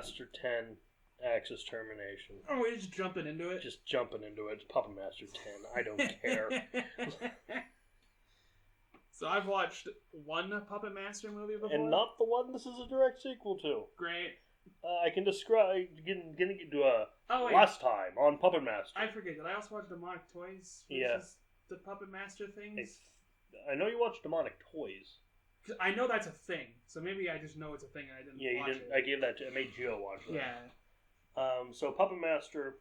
Master 10 Axis Termination. Oh, we're just jumping into it? Just jumping into it. It's Puppet Master 10. I don't care. So I've watched one Puppet Master movie before. And not the one this is a direct sequel to. Great. I can describe... Getting into wait. last time on Puppet Master. I forget. Did I also watch Demonic Toys? Yeah. The Puppet Master things? I know you watched Demonic Toys. I know that's a thing. So maybe I just know it's a thing and I didn't watch it. I gave that to... I made Joe watch that. Yeah. So Puppet Master...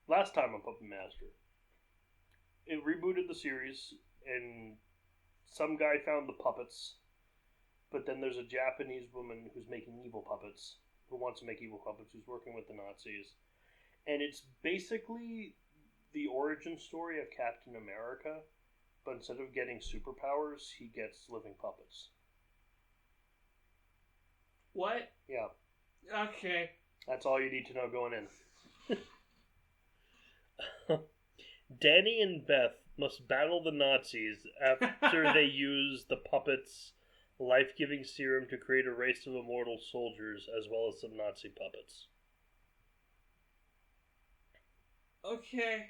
Last time on Puppet Master, it rebooted the series... And some guy found the puppets, but then there's a Japanese woman who's making evil puppets, who wants to make evil puppets, who's working with the Nazis. And it's basically the origin story of Captain America, but instead of getting superpowers, he gets living puppets. What? Yeah. Okay. That's all you need to know going in. Danny and Beth must battle the Nazis after they use the puppets' life-giving serum to create a race of immortal soldiers, as well as some Nazi puppets. Okay.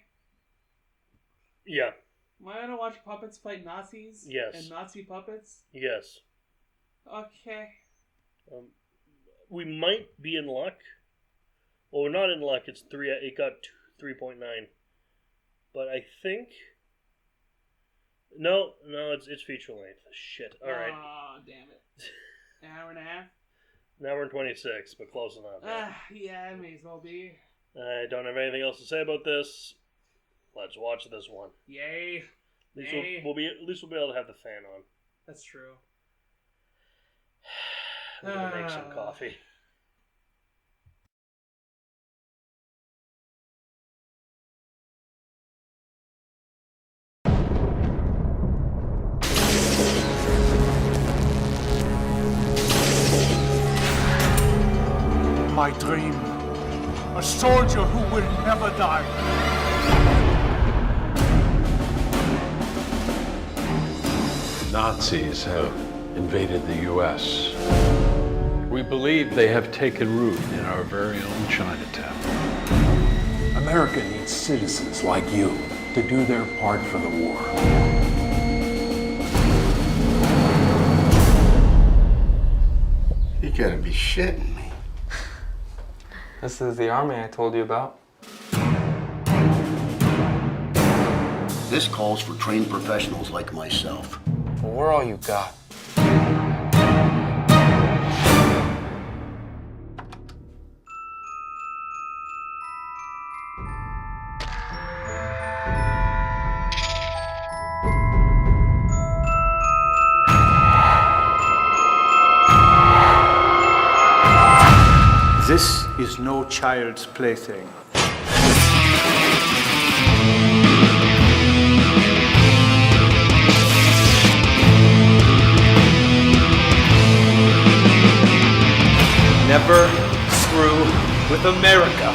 Yeah. Am I gonna watch puppets fight Nazis? Yes. And Nazi puppets? Yes. Okay. We might be in luck. Well, we're not in luck. It got 3.9. But I think... No, it's feature length. Shit. All right. Oh, damn it. An hour and a half? Now we're in 26, but close enough. Yeah, it may as well be. I don't have anything else to say about this. Let's watch this one. Yay. At least we'll be able to have the fan on. That's true. I'm gonna make some coffee. My dream. A soldier who will never die. Nazis have invaded the U.S. We believe they have taken root in our very own Chinatown. America needs citizens like you to do their part for the war. You gotta be shitting me. This is the army I told you about. This calls for trained professionals like myself. Well, we're all you got. This is no child's plaything. Never screw with America.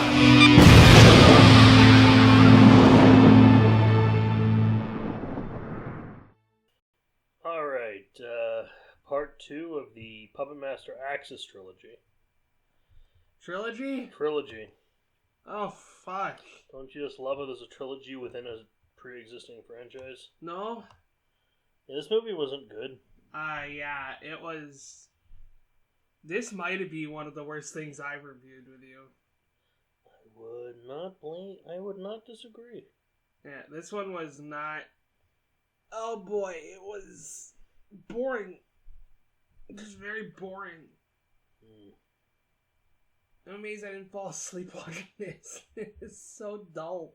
Alright, part 2 of the Puppet Master Axis trilogy. Trilogy. Oh, fuck. Don't you just love it as a trilogy within a pre-existing franchise? No? Yeah, this movie wasn't good. Yeah, it was... This might be one of the worst things I've reviewed with you. I would not disagree. Yeah, this one was not... Oh boy, it was boring. Just very boring. I'm amazed I didn't fall asleep watching this. It's so dull.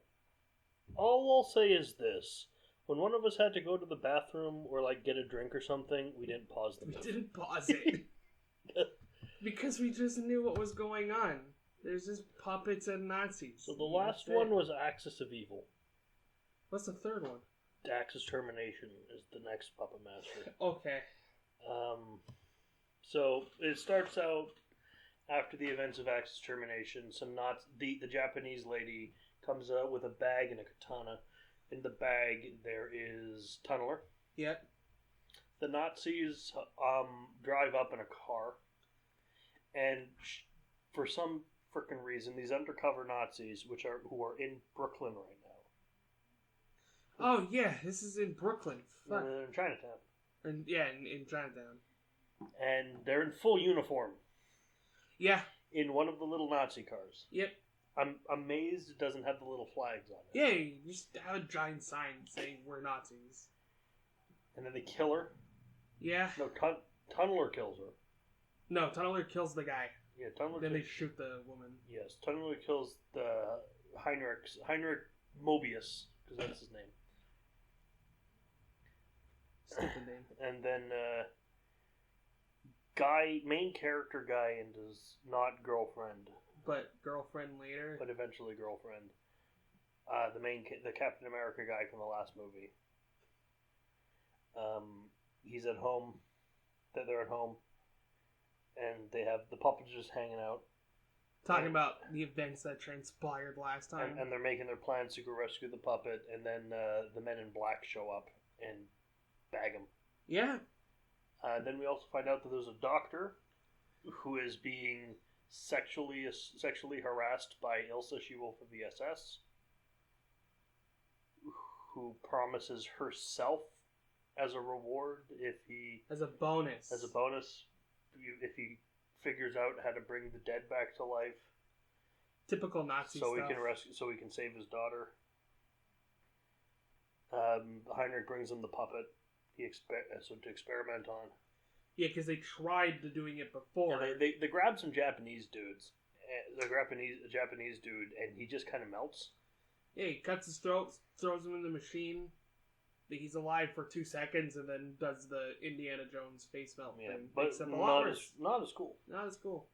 All I'll say is this. When one of us had to go to the bathroom or get a drink or something, we didn't pause the movie. We didn't pause it. Because we just knew what was going on. There's just puppets and Nazis. So the last one was Axis of Evil. What's the third one? Axis Termination is the next Puppet Master. Okay. So it starts out after the events of Axis Termination. The Japanese lady comes out with a bag and a katana. In the bag there is Tunneler. Yep. The Nazis drive up in a car, And for some frickin' reason, these undercover Nazis, who are in Brooklyn right now. Oh yeah, this is in Brooklyn. Fuck. They're in Chinatown. In Chinatown. And they're in full uniform. Yeah. In one of the little Nazi cars. Yep. I'm amazed it doesn't have the little flags on it. Yeah, you just have a giant sign saying we're Nazis. And then they kill her. Yeah. No, Tunneler kills her. No, Tunneler kills the guy. Yeah, Tunneler. Then they shoot the woman. Yes, Tunneler kills the Heinrich Mobius, because that's his name. Stupid name. And then main character guy and his not girlfriend, but girlfriend later. but eventually girlfriend. The Captain America guy from the last movie. He's at home. They're at home, and they have the puppets just hanging out. Talking about the events that transpired last time. And they're making their plans to go rescue the puppet, and then the men in black show up and bag him. Yeah. Then we also find out that there's a doctor who is being sexually harassed by Ilsa, She-Wolf of the SS, who promises herself as a reward if he... As a bonus, if he figures out how to bring the dead back to life. Typical Nazi so stuff. So he can save his daughter. Heinrich brings him the puppet to experiment on. Yeah, because they tried doing it before. Yeah, they grab some Japanese dudes. They grab a Japanese dude, and he just kind of melts. Yeah, he cuts his throat, throws him in the machine. He's alive for 2 seconds, and then does the Indiana Jones face melt thing. But Except a lot worse. Not as cool. Not as cool.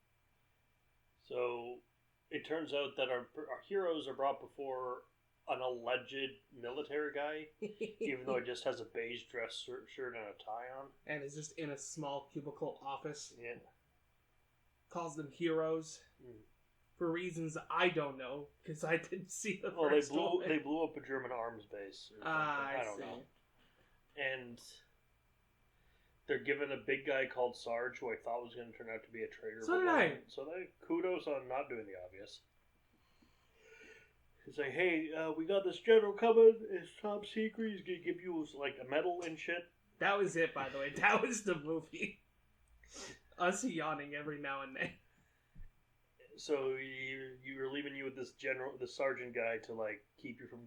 So it turns out that our heroes are brought before an alleged military guy, even though he just has a beige dress shirt and a tie on. And is just in a small cubicle office. Yeah. Calls them heroes. For reasons I don't know, because I didn't see the Well, first one. they blew up a German arms base. I don't see. know. And they're given a big guy called Sarge, who I thought was going to turn out to be a traitor. So did I. So they kudos on not doing the obvious. He's like, hey, we got this general coming. It's top secret. He's going to give you like a medal and shit. That was it, by the way. That was the movie. Us yawning every now and then. So you're leaving you with this sergeant guy to like keep you from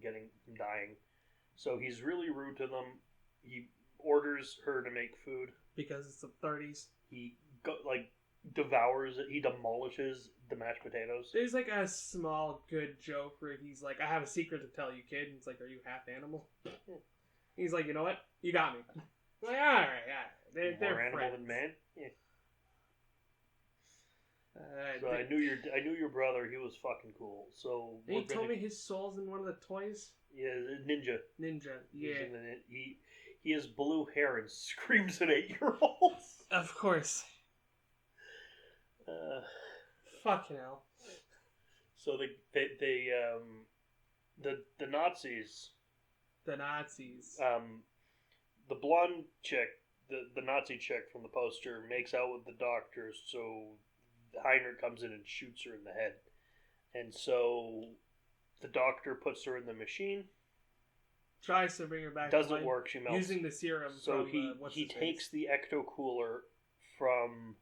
dying. So he's really rude to them. He orders her to make food because it's the 30s. He devours it. He demolishes the mashed potatoes. There's like a small good joke where he's like, "I have a secret to tell you, kid." And it's like, "Are you half animal?" He's like, "You know what? You got me." I'm like, all right. They're More animal friends. than man. Yeah. So they- I knew your brother. He was fucking cool. So He told me his soul's in one of the toys. Yeah, ninja. Ninja. Yeah. He has blue hair and screams at 8-year-olds. Of course. Fucking hell. So the Nazis. The Nazis. The blonde chick, the Nazi chick from the poster, makes out with the doctor. So Heinrich comes in and shoots her in the head, and so the doctor puts her in the machine. Tries to bring her back. to Doesn't life work. She melts. using the serum. So from, he takes the ecto cooler from.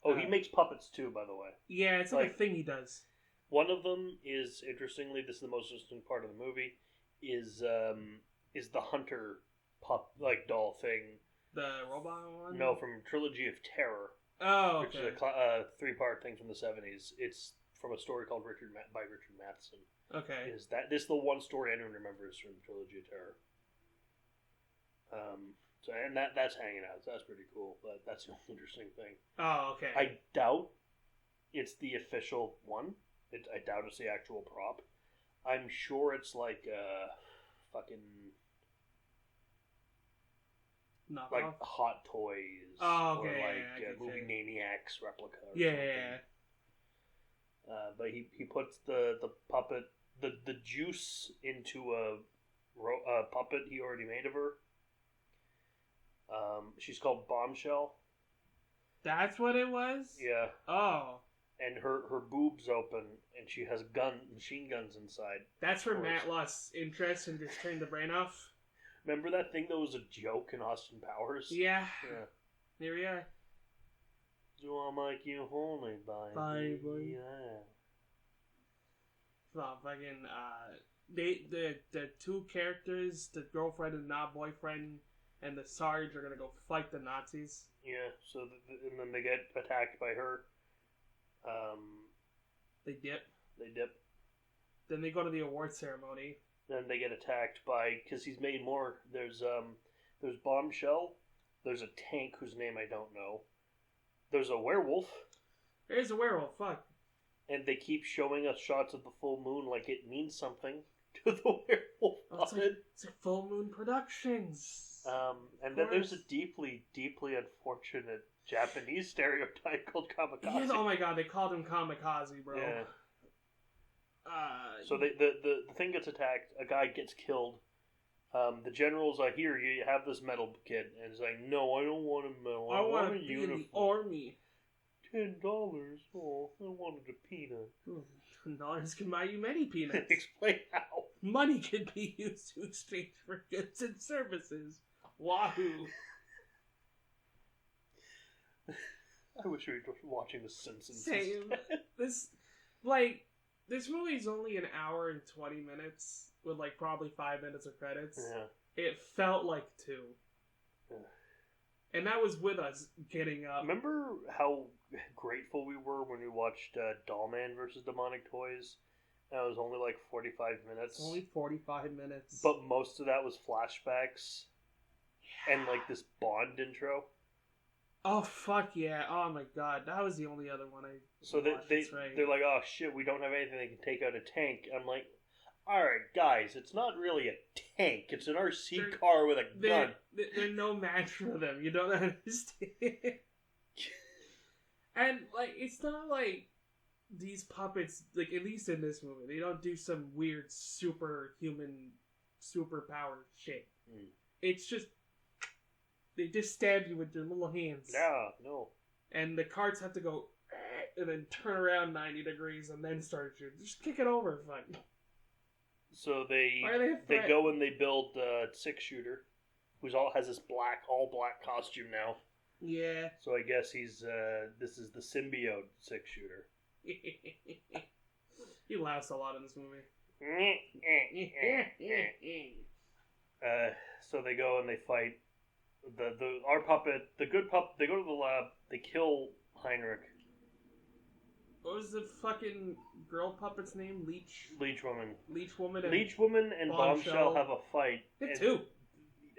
Oh, he makes puppets too, by the way. Yeah, it's like a thing he does. One of them is, interestingly, this is the most interesting part of the movie, is the hunter doll thing. The robot one? No, from Trilogy of Terror. Oh, Which is a 3-part thing from the 70s. It's from a story called Richard Matheson. Okay. This is the one story anyone remembers from Trilogy of Terror. So that's hanging out. So that's pretty cool. But that's the interesting thing. Oh, okay. I doubt it's the official one. I doubt it's the actual prop. I'm sure it's like fucking Knockoff? like Hot Toys. Oh, okay. Or like Movie Maniacs replica. Or yeah, something. yeah. But he puts the puppet the juice into a puppet he already made of her. She's called Bombshell. That's what it was? Yeah. Oh. And her boobs open, and she has machine guns inside. That's where Matt lost interest and just turned the brain off. Remember that thing that was a joke in Austin Powers? Yeah. Yeah. Here we are. Do I make you horny, baby? Baby. Yeah. Well, fucking, the two characters, the girlfriend and not boyfriend, and the Sarge are gonna go fight the Nazis. Yeah, so and then they get attacked by her. They dip. They dip. Then they go to the award ceremony. Then they get attacked by, because he's made more. There's Bombshell. There's a tank whose name I don't know. There's a werewolf. There's a werewolf. Fuck. And they keep showing us shots of the full moon like it means something to the werewolf puppet. It's like Full Moon Productions. And then there's a deeply, deeply unfortunate Japanese stereotype called kamikaze. Yes, oh my god, they called him kamikaze, bro. Yeah. So the thing gets attacked. A guy gets killed. The general's like, "Here, you have this medal, kid," and he's like, "No, I don't want a medal. I want to a be uniform. in the army. $10. Oh, I wanted a peanut." $10 can buy you many peanuts. Explain how. Money can be used to exchange for goods and services. Wahoo! I wish we were watching The Simpsons. Same. This movie's only an hour and 20 minutes with like probably 5 minutes of credits. Yeah. It felt like 2. Yeah. And that was with us getting up. Remember how grateful we were when we watched Dollman vs. Demonic Toys? And it was only like 45 minutes. It's only 45 minutes. But most of that was flashbacks. Yeah. And like this Bond intro. Oh, fuck yeah. Oh my god. That was the only other one I So watched. they're like, oh shit, we don't have anything that can take out a tank. I'm like, alright guys, it's not really a tank. It's an RC car with a gun. They're no match for them. You don't understand. And like, it's not like these puppets, like at least in this movie, they don't do some weird superhuman, superpower shit. It's just, they just stab you with their little hands. Yeah, no. And the carts have to go and then turn around 90 degrees and then start shooting. Just kick it over, fuck. So they they go and they build a 6-shooter, who's has this all black costume now. Yeah. So I guess this is the symbiote 6-shooter. He laughs a lot in this movie. So they go and they fight our puppet, the good pup. They go to the lab. They kill Heinrich. What was the fucking girl puppet's name? Leech Woman. And Leech Woman and Bombshell have a fight. Two.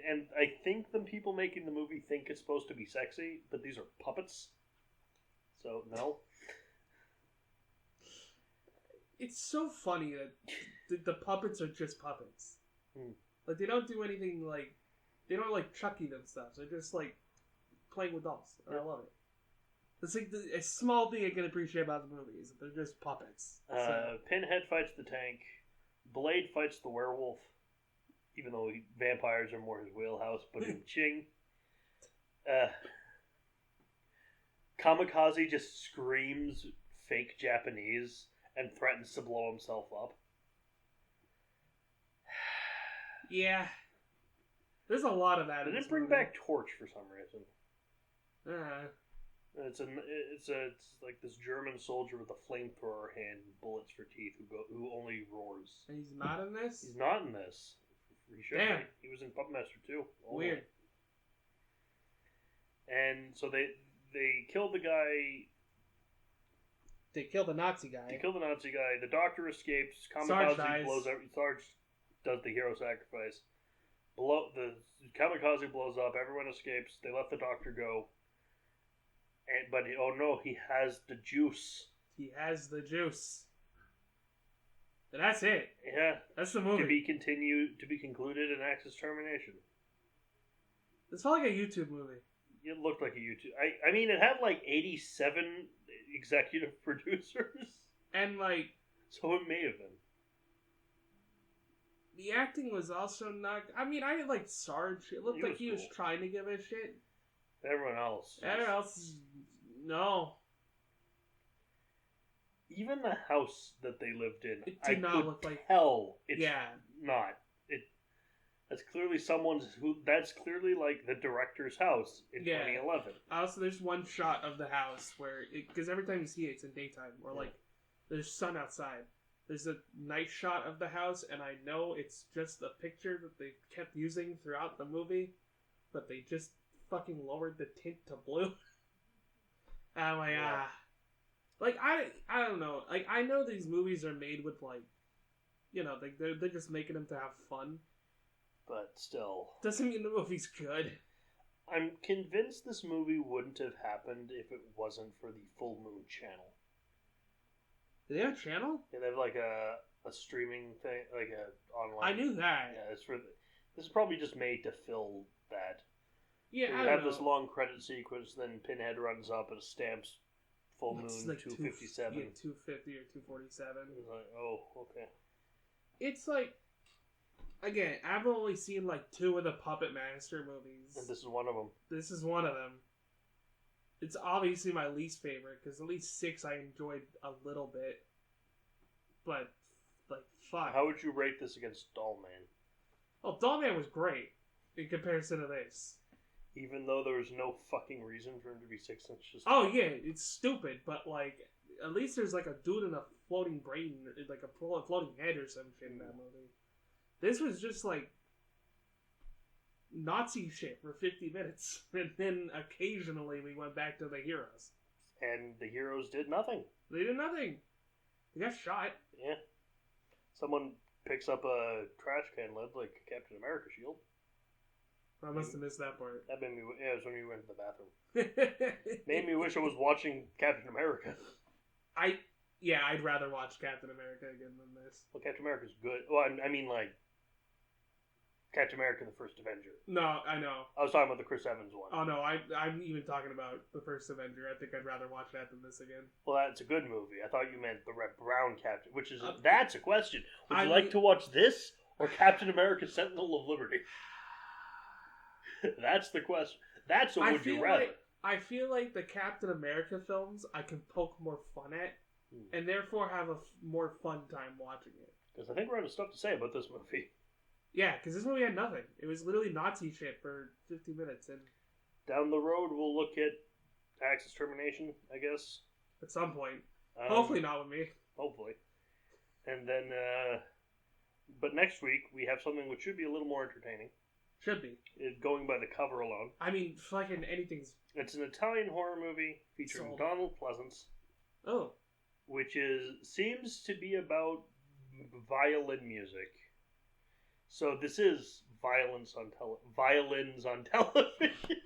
And I think the people making the movie think it's supposed to be sexy, but these are puppets. So no. It's so funny that the puppets are just puppets. Like they don't do anything like they don't like Chucky them stuff. They're just like playing with dolls. And I love it. It's like a small thing I can appreciate about the movie is that they're just puppets. Pinhead fights the tank. Blade fights the werewolf. Even though vampires are more his wheelhouse, but in Ching. Kamikaze just screams fake Japanese and threatens to blow himself up. Yeah. There's a lot of that. They didn't bring back Torch for some reason. It's like this German soldier with a flamethrower hand and bullets for teeth who only roars. And he's not in this? He's not in this. He should Damn. be. He was in Puppet Master 2. Weird. And so they killed the guy. They killed the Nazi guy. The doctor escapes. Kamikaze blows up. Sarge does the hero sacrifice. The Kamikaze blows up. Everyone escapes. They let the doctor go. But oh no, he has the juice. He has the juice. And that's it. Yeah. That's the movie. To be concluded in Axis Termination. This felt like a YouTube movie. It looked like a YouTube. I mean, it had like 87 executive producers. And like... So it may have been. The acting was also not... I mean, I liked Sarge. It looked like he was trying to give a shit. Everyone else No. Even the house that they lived in, It did not could look like... tell it's Yeah. not. That's clearly that's clearly like the director's house in 2011. Also, there's one shot of the house where, because every time you see it, it's in daytime, or like, there's sun outside. There's a night shot of the house, and I know it's just a picture that they kept using throughout the movie, but they just fucking lowered the tint to blue. And I'm like, Like, I don't know. Like, I know these movies are made with, like, you know, they're just making them to have fun. But still. Doesn't mean the movie's good. I'm convinced this movie wouldn't have happened if it wasn't for the Full Moon channel. Do they have a channel? Yeah, they have like a streaming thing, like a online. I knew that. Yeah, this is probably just made to fill that. Yeah, so I you have don't this know. long credit sequence, then Pinhead runs up and stamps Full Moon It's like 257. Yeah, 250 or 247. It's like, oh, okay. It's like, again, I've only seen like 2 of the Puppet Master movies. And this is one of them. This is one of them. It's obviously my least favorite, because at least 6 I enjoyed a little bit. But, like, fuck. How would you rate this against Dollman? Oh, Dollman was great in comparison to this. Even though there was no fucking reason for him to be 6 inches. Oh, yeah, it's stupid, but, like, at least there's, like, a dude in a floating brain, like a floating head or some shit in that movie. This was just, like, Nazi shit for 50 minutes. And then occasionally we went back to the heroes. And the heroes did nothing. They did nothing. They got shot. Yeah. Someone picks up a trash can lid like Captain America shield. I must have missed that part. That made me... Yeah, it was when we went to the bathroom. Made me wish I was watching Captain America. I'd rather watch Captain America again than this. Well, Captain America's good. Well, I mean, like, Captain America the First Avenger. No, I know. I was talking about the Chris Evans one. Oh, no, I'm even talking about the first Avenger. I think I'd rather watch that than this again. Well, that's a good movie. I thought you meant the Red Brown Captain, which is... that's a question. Would you I like to watch this or Captain America Sentinel of Liberty? That's the question. That's a would you rather. I feel like the Captain America films I can poke more fun at, and therefore have a more fun time watching it. Because I think we're out of stuff to say about this movie. Yeah, because this movie had nothing. It was literally Nazi shit for 50 minutes, and Down the road, we'll look at Axis Termination, I guess. at some point. Hopefully not with me. Hopefully. And then, but next week, we have something which should be a little more entertaining. Should be. Going by the cover alone. I mean, fucking anything's... It's an Italian horror movie featuring Sold. Donald Pleasance. Oh. Which seems to be about violin music. So this is violins on television.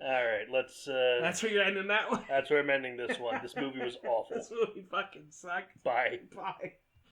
Alright, let's... That's where you're ending that one? That's where I'm ending this one. This movie was awful. This movie fucking sucked. Bye. Bye.